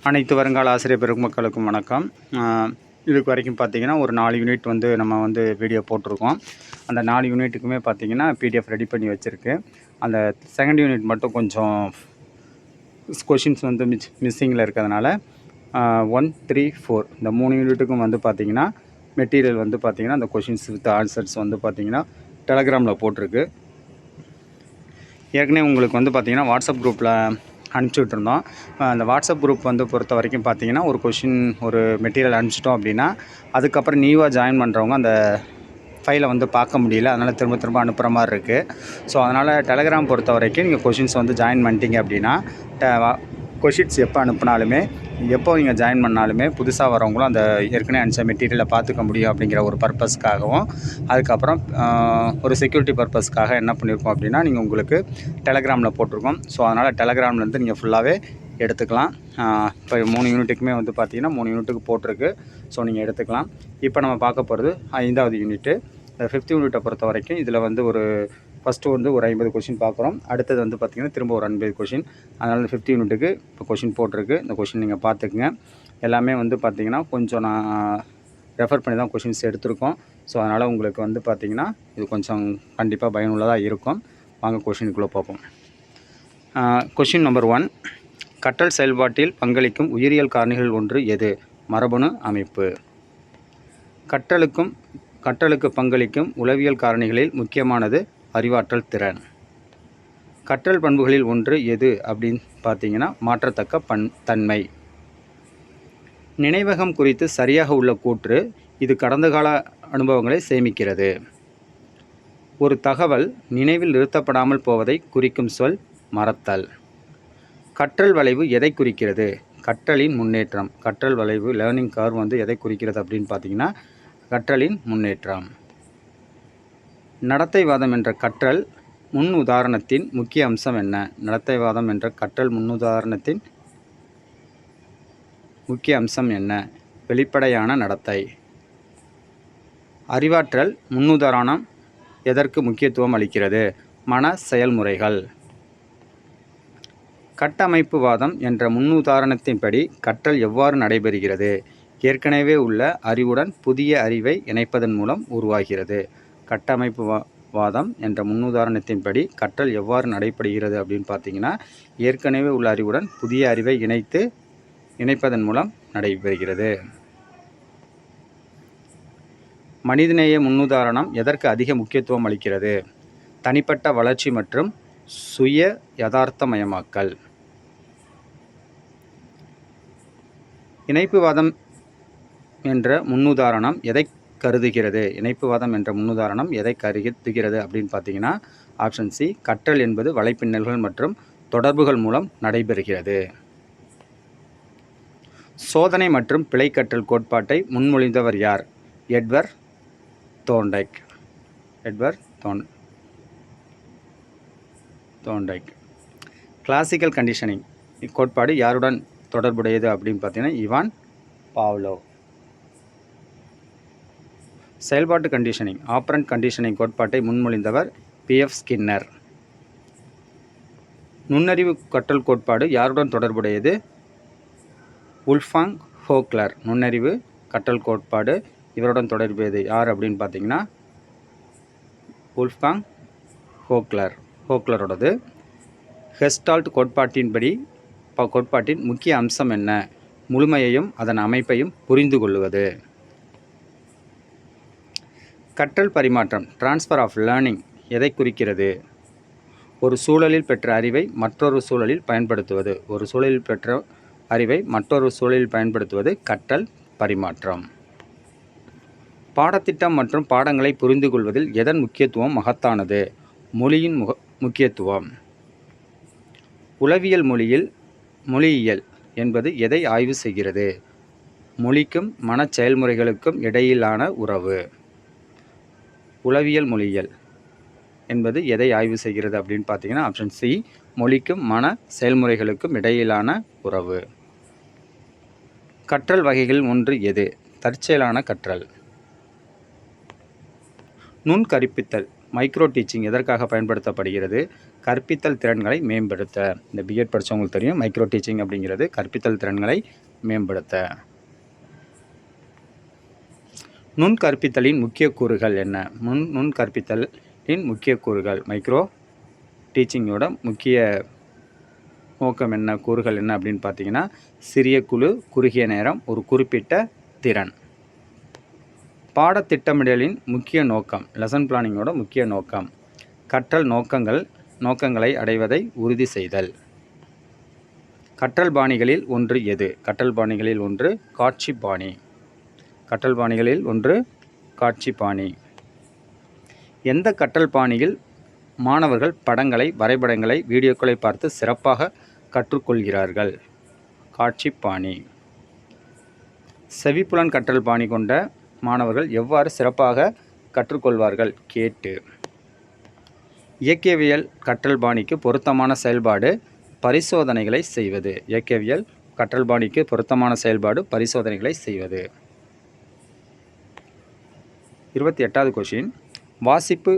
அனைத்து வருங்கால ஆசிரியர் பெருமக்களுக்கும் வணக்கம். இதுக்கு வரைக்கும் பார்த்தீங்கன்னா ஒரு 4 யூனிட் வந்து நம்ம வந்து வீடியோ போட்டிருக்கோம். அந்த 4 யூனிட்டுக்குமே பார்த்தீங்கன்னா பிடிஎஃப் ரெடி பண்ணி வச்சுருக்கு. அந்த செகண்ட் யூனிட் மட்டும் கொஞ்சம் கொஷின்ஸ் வந்து மிஸ்ஸிங்கில் இருக்கிறதுனால 1, 3, 4 இந்த 3 யூனிட்டுக்கும் வந்து பார்த்திங்கன்னா மெட்டீரியல் வந்து பார்த்திங்கன்னா அந்த கொஷின்ஸ் வித் ஆன்சர்ஸ் வந்து பார்த்திங்கன்னா டெலகிராமில் போட்டிருக்கு. ஏற்கனவே உங்களுக்கு வந்து பார்த்திங்கன்னா வாட்ஸ்அப் குரூப்பில் அனுப்பிச்சி விட்டுருந்தோம். அந்த வாட்ஸ்அப் குரூப் வந்து பொறுத்த வரைக்கும் பார்த்திங்கன்னா ஒரு கொஷின் ஒரு மெட்டீரியல் அனுப்பிச்சிட்டோம் அப்படின்னா அதுக்கப்புறம் நியூவாக ஜாயின் பண்ணுறவங்க அந்த ஃபைலை வந்து பார்க்க முடியல. அதனால் திரும்ப அனுப்புகிற மாதிரி இருக்குது. ஸோ அதனால் டெலகிராம் பொறுத்த வரைக்கும் நீங்கள் கொஷின்ஸ் வந்து ஜாயின் பண்ணிட்டீங்க அப்படின்னா கொஷின்ஸ் எப்போ அனுப்புனாலுமே எப்போ நீங்கள் ஜாயின் பண்ணாலுமே புதுசாக வரவங்களும் அந்த ஏற்கனவே அனுப்பிச்ச மெட்டீரியலை பார்த்துக்க முடியும் அப்படிங்கிற ஒரு பர்பஸ்க்காகவும் அதுக்கப்புறம் ஒரு செக்யூரிட்டி பர்பஸ்க்காக என்ன பண்ணியிருக்கோம் அப்படின்னா நீங்கள் உங்களுக்கு டெலகிராமில் போட்டிருக்கோம். ஸோ அதனால் டெலகிராம்லேருந்து நீங்கள் ஃபுல்லாகவே எடுத்துக்கலாம். இப்போ 3 யூனிட்டுக்குமே வந்து பார்த்திங்கன்னா 3 யூனிட்டுக்கு போட்டிருக்கு. ஸோ நீங்கள் எடுத்துக்கலாம். இப்போ நம்ம பார்க்க போகிறது 5வது யூனிட்டு. இந்த 5th யூனிட்டை பொறுத்த வரைக்கும் இதில் வந்து ஃபஸ்ட்டு வந்து ஒரு 50 கொஷின் பார்க்குறோம். அடுத்தது வந்து பார்த்திங்கன்னா திரும்ப ஒரு 50 கொஷின். அதனால் இந்த 5th யூனிட்டுக்கு இப்போ கொஷின் போட்டிருக்கு. இந்த கொஷின் நீங்கள் பார்த்துக்குங்க. எல்லாமே வந்து பார்த்திங்கன்னா கொஞ்சம் நான் ரெஃபர் பண்ணி தான் கொஷின்ஸ் எடுத்திருக்கோம். ஸோ அதனால் உங்களுக்கு வந்து பார்த்திங்கன்னா இது கொஞ்சம் கண்டிப்பாக பயனுள்ளதாக இருக்கும். வாங்க கொஷினுக்குள்ளே பார்ப்போம். கொஷின் நம்பர் 1, கற்றல் செயல்பாட்டில் பங்களிக்கும் உயிரியல் காரணிகள் ஒன்று எது? மரபணு அமைப்பு. கற்றலுக்கு பங்களிக்கும் உளவியல் காரணிகளில் முக்கியமானது அறிவாற்றல் திறன். கற்றல் பண்புகளில் ஒன்று எது அப்படின்னு பார்த்தீங்கன்னா மாற்றத்தக்க தன்மை. நினைவகம் குறித்து சரியாக உள்ள கூற்று இது கடந்த கால அனுபவங்களை சேமிக்கிறது. ஒரு தகவல் நினைவில் நிறுத்தப்படாமல் போவதை குறிக்கும் சொல் மறத்தல். கற்றல் வளைவு எதை குறிக்கிறது? கற்றலின் முன்னேற்றம். கற்றல் வளைவு லேர்னிங் கர்வ் வந்து எதை குறிக்கிறது அப்படின்னு பார்த்தீங்கன்னா கற்றலின் முன்னேற்றம். நடத்தைவாதம் என்ற கற்றல் முன் உதாரணத்தின் முக்கிய அம்சம் என்ன? நடத்தைவாதம் என்ற கற்றல் முன்னுதாரணத்தின் முக்கிய அம்சம் என்ன? வெளிப்படையான நடத்தை. அறிவாற்றல் முன்னுதாரணம் எதற்கு முக்கியத்துவம் அளிக்கிறது? மன செயல்முறைகள். கட்டமைப்புவாதம் என்ற முன்னுதாரணத்தின்படி கற்றல் எவ்வாறு நடைபெறுகிறது? ஏற்கனவே உள்ள அறிவுடன் புதிய அறிவை இணைப்பதன் மூலம் உருவாகிறது. கட்டமைப்பு வாதம் என்ற முன்னுதாரணத்தின்படி கற்றல் எவ்வாறு நடைபெறுகிறது அப்படின்னு பார்த்தீங்கன்னா ஏற்கனவே உள்ள அறிவுடன் புதிய அறிவை இணைப்பதன் மூலம் நடைபெறுகிறது. மனிதநேய முன்னுதாரணம் எதற்கு அதிக முக்கியத்துவம் அளிக்கிறது? தனிப்பட்ட வளர்ச்சி மற்றும் சுய யதார்த்தமயமாக்கல். இணைப்புவாதம் என்ற முன்னுதாரணம் எதை கருதுகிறது? இணைப்புவாதம் என்ற முன்னுதாரணம் எதை கருதுகிறது அப்படின்னு பார்த்தீங்கன்னா ஆப்ஷன் சி, கற்றல் என்பது வலைப்பின்னல்கள் மற்றும் தொடர்புகள் மூலம் நடைபெறுகிறது. சோதனை மற்றும் பிழை கற்றல் கோட்பாட்டை முன்மொழிந்தவர் யார்? எட்வர்ட் தோண்டைக். கிளாசிக்கல் கண்டிஷனிங் இக்கோட்பாடு யாருடன் தொடர்புடையது அப்படின்னு பார்த்தீங்கன்னா இவான் பாவ்லோவ். செயல்பாட்டு கண்டிஷனிங் ஆப்பரண்ட் கண்டிஷனிங் கோட்பாட்டை முன்மொழிந்தவர் பி.எஃப். ஸ்கின்னர். நுண்ணறிவு கற்றல் கோட்பாடு யாருடன் தொடர்புடையது? உல்ஃபாங் ஹோக்லர். நுண்ணறிவு கற்றல் கோட்பாடு இவருடன் தொடர்புடையது யார் அப்படின்னு பார்த்தீங்கன்னா உல்ஃபாங் ஹோக்லரோடது. ஹெஸ்டால்ட் கோட்பாட்டின் முக்கிய அம்சம் என்ன? முழுமையையும் அதன் அமைப்பையும் புரிந்து கொள்வது. கற்றல் பரிமாற்றம் டிரான்ஸ்ஃபர் ஆஃப் லேர்னிங் எதை குறிக்கிறது? ஒரு சூழலில் பெற்ற அறிவை மற்றொரு சூழலில் பயன்படுத்துவது. ஒரு சூழலில் பெற்ற அறிவை மற்றொரு சூழலில் பயன்படுத்துவது கற்றல் பரிமாற்றம். பாடத்திட்டம் மற்றும் பாடங்களை புரிந்து கொள்வதில் எதன் முக்கியத்துவம் மகத்தானது? மொழியின் முக்கியத்துவம். உளவியல் மொழியியல் என்பது எதை ஆய்வு செய்கிறது? மொழிக்கும் மன செயல்முறைகளுக்கும் இடையிலான உறவு. உளவியல் மொழியியல் என்பது எதை ஆய்வு செய்கிறது அப்படின்னு பார்த்தீங்கன்னா ஆப்ஷன் சி, மொழிக்கும் மன செயல்முறைகளுக்கும் இடையிலான உறவு. கற்றல் வகைகள் ஒன்று எது? தற்செயலான கற்றல். நுண்கற்பித்தல் மைக்ரோ டீச்சிங் எதற்காக பயன்படுத்தப்படுகிறது? கற்பித்தல் திறன்களை மேம்படுத்த. இந்த பிஎட் படித்தவங்களுக்கு தெரியும், மைக்ரோ டீச்சிங் அப்படிங்கிறது கற்பித்தல் திறன்களை மேம்படுத்த. நுண்கற்பித்தலின் முக்கிய கூறுகள் என்ன? நுண்கற்பித்தலின் முக்கிய கூறுகள், மைக்ரோ டீச்சிங்கோட முக்கிய நோக்கம் என்ன, கூறுகள் என்ன அப்படின்னு பார்த்தீங்கன்னா, சிறிய குழு, குறுகிய நேரம், ஒரு குறிப்பிட்ட திறன். பாடத்திட்டமிடலின் முக்கிய நோக்கம், லெசன் பிளானிங்கோட முக்கிய நோக்கம், கற்றல் நோக்கங்களை அடைவதை உறுதி செய்தல். கற்றல் பாணிகளில் ஒன்று எது? கற்றல் பாணிகளில் ஒன்று காட்சி பாணி. கற்றல் பாணிகளில் ஒன்று காட்சி பாணி. எந்த கற்றல் பாணியில் மாணவர்கள் படங்களை, வரைபடங்களை, வீடியோக்களை பார்த்து சிறப்பாக கற்றுக்கொள்கிறார்கள்? காட்சி பாணி. செவிப்புலன் கற்றல் பாணி கொண்ட மாணவர்கள் எவ்வாறு சிறப்பாக கற்றுக்கொள்வார்கள்? கேட்டு. இயக்கவியல் கற்றல் பாணிக்கு பொருத்தமான செயல்பாடு பரிசோதனைகளை செய்வது. இயக்கவியல் கற்றல் பாணிக்கு பொருத்தமான செயல்பாடு பரிசோதனைகளை செய்வது. 28வது கொஷின். வாசிப்பு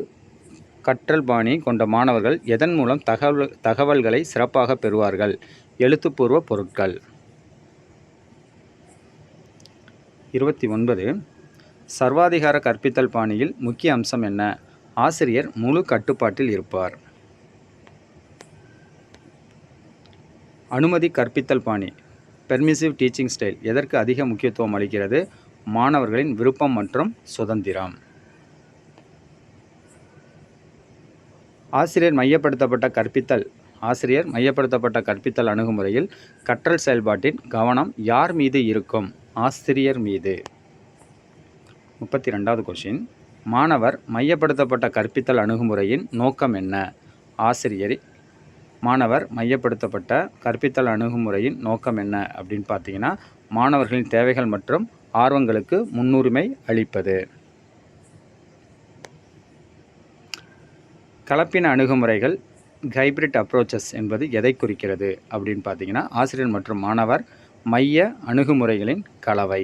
கற்றல் பாணி கொண்ட மாணவர்கள் எதன் மூலம் தகவல்களை சிறப்பாக பெறுவார்கள்? எழுத்துப்பூர்வ பொருட்கள். 29. சர்வாதிகார கற்பித்தல் பாணியில் முக்கிய அம்சம் என்ன? ஆசிரியர் முழு கட்டுப்பாட்டில் இருப்பார். அனுமதி கற்பித்தல் பாணி, பெர்மிசிவ் டீச்சிங் ஸ்டைல் எதற்கு அதிக முக்கியத்துவம் அளிக்கிறது? மாணவர்களின் விருப்பம் மற்றும் சுதந்திரம். ஆசிரியர் மையப்படுத்தப்பட்ட கற்பித்தல் அணுகுமுறையில் கற்றல் செயல்பாட்டின் கவனம் யார் மீது இருக்கும்? ஆசிரியர் மீது. 32வது கொஷின். மாணவர் மையப்படுத்தப்பட்ட கற்பித்தல் அணுகுமுறையின் நோக்கம் என்ன? ஆசிரியர். மாணவர் மையப்படுத்தப்பட்ட கற்பித்தல் அணுகுமுறையின் நோக்கம் என்ன அப்படின்னு பார்த்தீங்கன்னா, மாணவர்களின் தேவைகள் மற்றும் ஆர்வங்களுக்கு முன்னுரிமை அளிப்பது. கலப்பின அணுகுமுறைகள், ஹைபிரிட் அப்ரோச்சஸ் என்பது எதை குறிக்கிறது அப்படின்னு பார்த்தீங்கன்னா, ஆசிரியர் மற்றும் மாணவர் மைய அணுகுமுறைகளின் கலவை.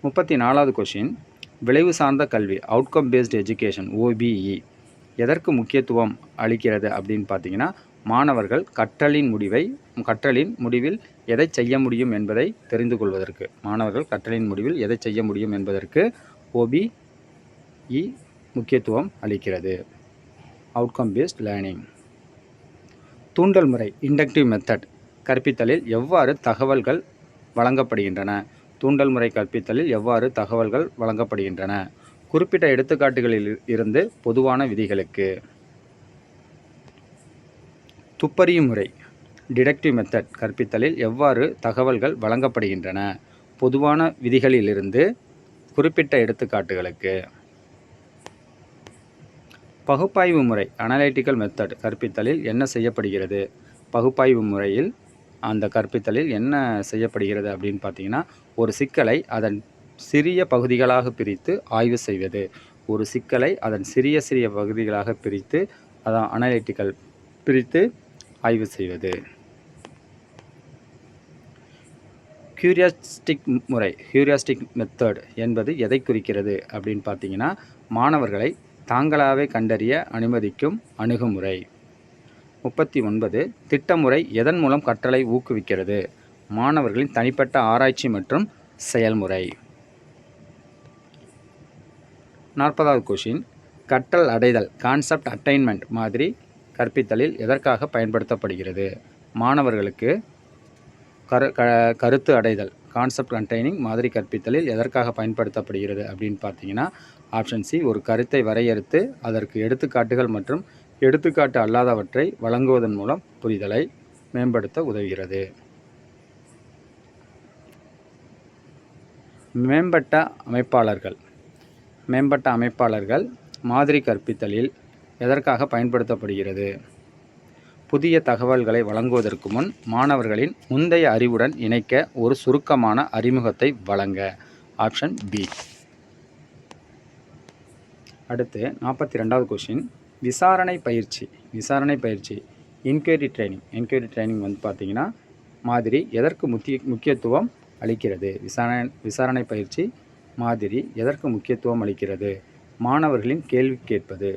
34வது கொஷின். விளைவு சார்ந்த கல்வி, அவுட்கம் பேஸ்டு எஜுகேஷன், OBE எதற்கு முக்கியத்துவம் அளிக்கிறது அப்படின்னு பார்த்தீங்கன்னா, மாணவர்கள் கற்றலின் முடிவில் எதை செய்ய முடியும் என்பதை தெரிந்து கொள்வதற்கு. மாணவர்கள் கற்றலின் முடிவில் எதை செய்ய முடியும் என்பதற்கு OBE முக்கியத்துவம் அளிக்கிறது. Outcome paste learning. தூண்டல் முறை, இண்டக்டிவ் மெத்தட் கற்பித்தலில் எவ்வாறு தகவல்கள் வழங்கப்படுகின்றன? தூண்டல் முறை கற்பித்தலில் எவ்வாறு தகவல்கள் வழங்கப்படுகின்றன? குறிப்பிட்ட எடுத்துக்காட்டுகளில் இருந்து பொதுவான விதிகளுக்கு. துப்பறியும் முறை, டிடக்டிவ் மெத்தட் கற்பித்தலில் எவ்வாறு தகவல்கள் வழங்கப்படுகின்றன? பொதுவான விதிகளிலிருந்து குறிப்பிட்ட எடுத்துக்காட்டுகளுக்கு. பகுப்பாய்வு முறை, அனலைட்டிக்கல் மெத்தட் கற்பித்தலில் என்ன செய்யப்படுகிறது? பகுப்பாய்வு முறையில் அந்த கற்பித்தலில் என்ன செய்யப்படுகிறது அப்படின்னு பார்த்தீங்கன்னா, ஒரு சிக்கலை அதன் சிறிய பகுதிகளாக பிரித்து ஆய்வு செய்வது. ஒரு சிக்கலை அதன் சிறிய பகுதிகளாக பிரித்து, அதான் அனலைட்டிக்கல், பிரித்து ஆய்வு செய்வது. ஹியூரிஸ்டிக் மெத்தட் என்பது எதை குறிக்கிறது அப்படின்னு பார்த்தீங்கன்னா, மாணவர்களை தாங்களாகவே கண்டறிய அனுமதிக்கும் அணுகுமுறை. 39. திட்டமுறை எதன் மூலம் கற்றலை ஊக்குவிக்கிறது? மாணவர்களின் தனிப்பட்ட ஆராய்ச்சி மற்றும் செயல்முறை. 40வது கொஷின். கற்றல் அடைதல், கான்செப்ட் அட்டைன்மெண்ட் மாதிரி கற்பித்தலில் எதற்காக பயன்படுத்தப்படுகிறது? மாணவர்களுக்கு கருத்து அடைதல், கான்செப்ட் கண்டெய்னிங் மாதிரி கற்பித்தலில் எதற்காக பயன்படுத்தப்படுகிறது அப்படின்னு பார்த்தீங்கன்னா, ஆப்ஷன் சி, ஒரு கருத்தை வரையறுத்து அதற்கு எடுத்துக்காட்டுகள் மற்றும் எடுத்துக்காட்டு அல்லாதவற்றை வழங்குவதன் மூலம் புரிதலை மேம்படுத்த உதவுகிறது. மேம்பட்ட அமைப்பாளர்கள் மாதிரி கற்பித்தலில் எதற்காக பயன்படுத்தப்படுகிறது? புதிய தகவல்களை வழங்குவதற்கு முன் மாணவர்களின் முந்தைய அறிவுடன் இணைக்க ஒரு சுருக்கமான அறிமுகத்தை வழங்க. Option B. அடுத்து 42வது கொஷின். விசாரணை பயிற்சி, என்கொயரி ட்ரைனிங் வந்து பார்த்தீங்கன்னா, மாதிரி எதற்கு முக்கியத்துவம் அளிக்கிறது? விசாரணை பயிற்சி மாதிரி எதற்கு முக்கியத்துவம் அளிக்கிறது? மாணவர்களின் கேள்வி கேட்பது,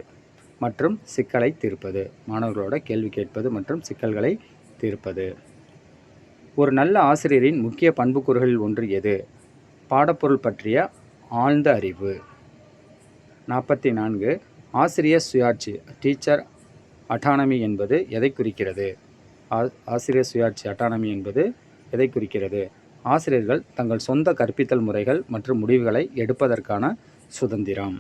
மற்றும் சிக்கலை தீர்ப்பது. மாணவர்களோட கேள்வி கேட்பது மற்றும் சிக்கல்களை தீர்ப்பது. ஒரு நல்ல ஆசிரியரின் முக்கிய பண்புக்கூறுகளில் ஒன்று எது? பாடப்பொருள் பற்றிய ஆழ்ந்த அறிவு. 44. ஆசிரியர் சுயாட்சி டீச்சர் அட்டானமி என்பது எதை குறிக்கிறது? ஆசிரியர் சுயாட்சி அட்டானமி என்பது எதை குறிக்கிறது? ஆசிரியர்கள் தங்கள் சொந்த கற்பித்தல் முறைகள் மற்றும் முடிவுகளை எடுப்பதற்கான சுதந்திரம்.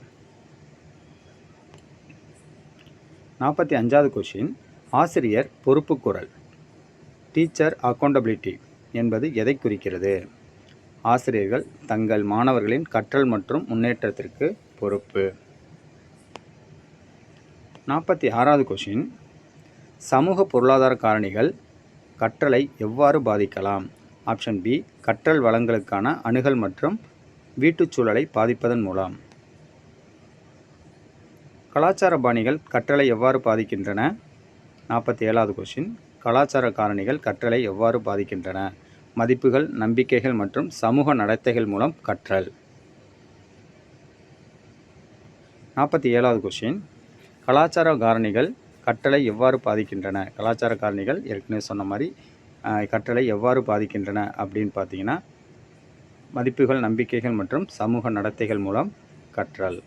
45வது கொஷின். ஆசிரியர் பொறுப்புக்கூறல் டீச்சர் அக்கௌண்டபிலிட்டி என்பது எதை குறிக்கிறது? ஆசிரியர்கள் தங்கள் மாணவர்களின் கற்றல் மற்றும் முன்னேற்றத்திற்கு பொறுப்பு. 46வது கொஷின். சமூக பொருளாதார காரணிகள் கற்றலை எவ்வாறு பாதிக்கலாம்? ஆப்ஷன் பி, கற்றல் வளங்களுக்கான அணுகல் மற்றும் வீட்டுச்சூழலை பாதிப்பதன் மூலம். கலாச்சார பாணிகள் கற்றலை எவ்வாறு பாதிக்கின்றன? 47வது கொஷின். கலாச்சார காரணிகள் கற்றலை எவ்வாறு பாதிக்கின்றன? மதிப்புகள், நம்பிக்கைகள் மற்றும் சமூக நடத்தைகள் மூலம் கற்றல். 47வது கொஷின். கலாச்சார காரணிகள் கற்றலை எவ்வாறு பாதிக்கின்றன? கலாச்சார காரணிகள் ஏற்கனவே சொன்ன மாதிரி கற்றலை எவ்வாறு பாதிக்கின்றன அப்படின்னு பார்த்தீங்கன்னா, மதிப்புகள், நம்பிக்கைகள் மற்றும் சமூக நடத்தைகள் மூலம் கற்றல்.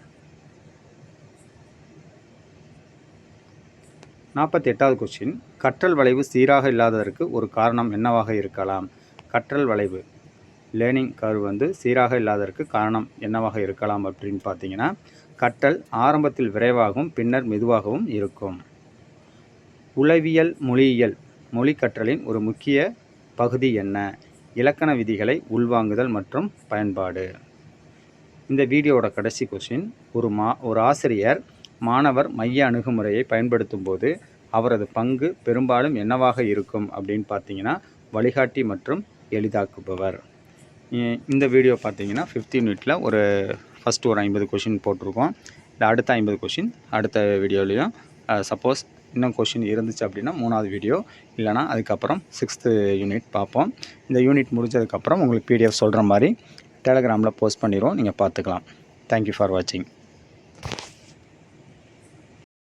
48வது கொஸ்டின். கற்றல் வளைவு சீராக இல்லாததற்கு ஒரு காரணம் என்னவாக இருக்கலாம்? கற்றல் வளைவு லேர்னிங் கர்வ் சீராக இல்லாததற்கு காரணம் என்னவாக இருக்கலாம் அப்படின்னு பார்த்தீங்கன்னா, கற்றல் ஆரம்பத்தில் விரைவாகவும் பின்னர் மெதுவாகவும் இருக்கும். உளவியல் மொழியியல் மொழி கற்றலின் ஒரு முக்கிய பகுதி என்ன? இலக்கண விதிகளை உள்வாங்குதல் மற்றும் பயன்பாடு. இந்த வீடியோவோட கடைசி கொஸ்டின். ஒரு ஆசிரியர் மாணவர் மைய அணுகுமுறையை பயன்படுத்தும் போது அவரது பங்கு பெரும்பாலும் என்னவாக இருக்கும் அப்படின்னு பார்த்தீங்கன்னா, வழிகாட்டி மற்றும் எளிதாக்குபவர். இந்த வீடியோ பார்த்தீங்கன்னா 5th யூனிட்டில் ஃபஸ்ட்டு ஒரு 50 கொஷின் போட்டிருக்கோம். இல்லை அடுத்த 50 கொஷின் அடுத்த வீடியோலையும் சப்போஸ் இன்னும் கொஷின் இருந்துச்சு அப்படின்னா 3வது வீடியோ, இல்லைனா அதுக்கப்புறம் 6th யூனிட் பார்ப்போம். இந்த யூனிட் முடிஞ்சதுக்கப்புறம் உங்களுக்கு PDF சொல்கிற மாதிரி டெலகிராமில் போஸ்ட் பண்ணிடுவோம், நீங்கள் பார்த்துக்கலாம். தேங்க்யூ ஃபார் வாட்சிங்.